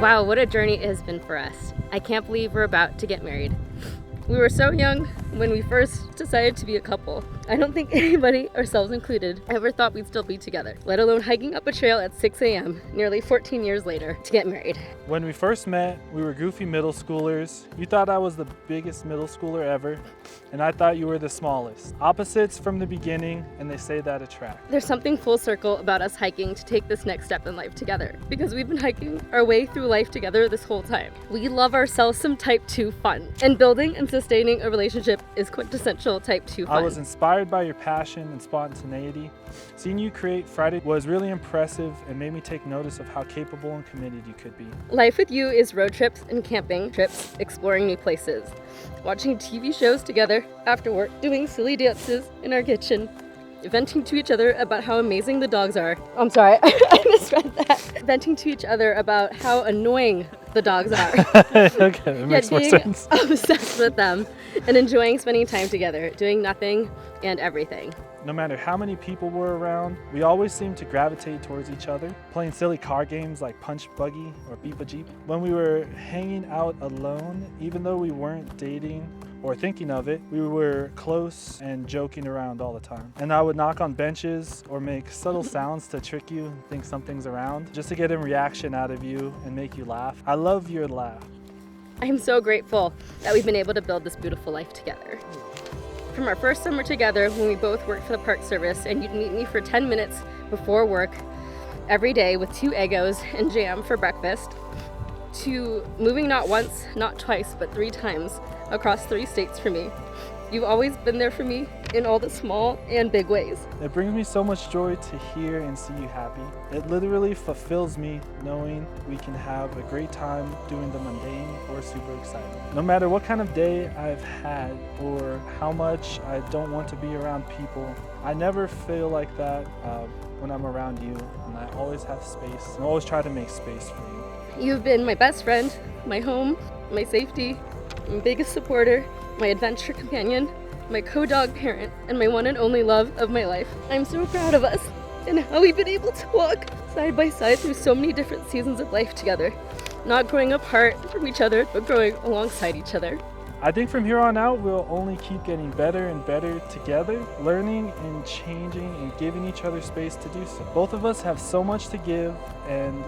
Wow, what a journey it has been for us. I can't believe we're about to get married. We were so young when we first decided to be a couple. I don't think anybody, ourselves included, ever thought we'd still be together, let alone hiking up a trail at 6 a.m. nearly 14 years later to get married. When we first met, we were goofy middle schoolers. You thought I was the biggest middle schooler ever, and I thought you were the smallest. Opposites from the beginning, and they say that attract. There's something full circle about us hiking to take this next step in life together, because we've been hiking our way through life together this whole time. We love ourselves some type 2 fun, and building and sustaining a relationship is quintessential type 2 fun. I was inspired by your passion and spontaneity. Seeing you create Friday was really impressive and made me take notice of how capable and committed you could be. Life with you is road trips and camping trips, exploring new places, watching TV shows together after work, doing silly dances in our kitchen, venting to each other about how amazing the dogs are. I'm sorry, I misread that. Venting to each other about how annoying the dogs are. Okay, that makes more sense. Obsessed with them and enjoying spending time together, doing nothing and everything. No matter how many people were around, we always seemed to gravitate towards each other, playing silly car games like Punch Buggy or Beep a Jeep. When we were hanging out alone, even though we weren't dating or thinking of it, we were close and joking around all the time. And I would knock on benches or make subtle sounds to trick you and think something's around, just to get a reaction out of you and make you laugh. I love your laugh. I'm so grateful that we've been able to build this beautiful life together. From our first summer together when we both worked for the Park Service and you'd meet me for 10 minutes before work every day with 2 Eggos and jam for breakfast, to moving not once, not twice, but 3 times across 3 states for me. You've always been there for me in all the small and big ways. It brings me so much joy to hear and see you happy. It literally fulfills me knowing we can have a great time doing the mundane or super exciting. No matter what kind of day I've had or how much I don't want to be around people, I never feel like that when I'm around you, and I always have space and always try to make space for you. You've been my best friend, my home, my safety, my biggest supporter, my adventure companion, my co-dog parent, and my one and only love of my life. I'm so proud of us and how we've been able to walk side by side through so many different seasons of life together. Not growing apart from each other, but growing alongside each other. I think from here on out, we'll only keep getting better and better together, learning and changing and giving each other space to do so. Both of us have so much to give and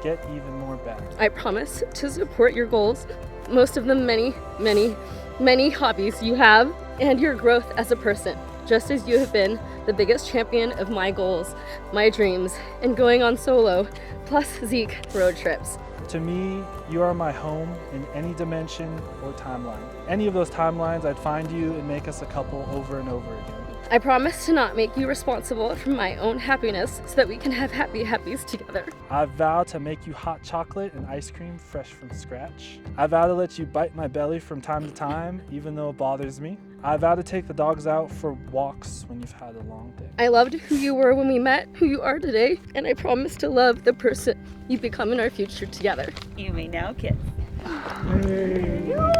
get even more back. I promise to support your goals, most of the many hobbies you have, and your growth as a person, just as you have been the biggest champion of my goals, my dreams, and going on solo, plus Zeke road trips. To me, you are my home in any dimension or timeline. Any of those timelines, I'd find you and make us a couple over and over again. I promise to not make you responsible for my own happiness so that we can have happies together. I vow to make you hot chocolate and ice cream fresh from scratch. I vow to let you bite my belly from time to time, even though it bothers me. I vow to take the dogs out for walks when you've had a long day. I loved who you were when we met, who you are today, and I promise to love the person you become in our future together. You may now kiss. Hey.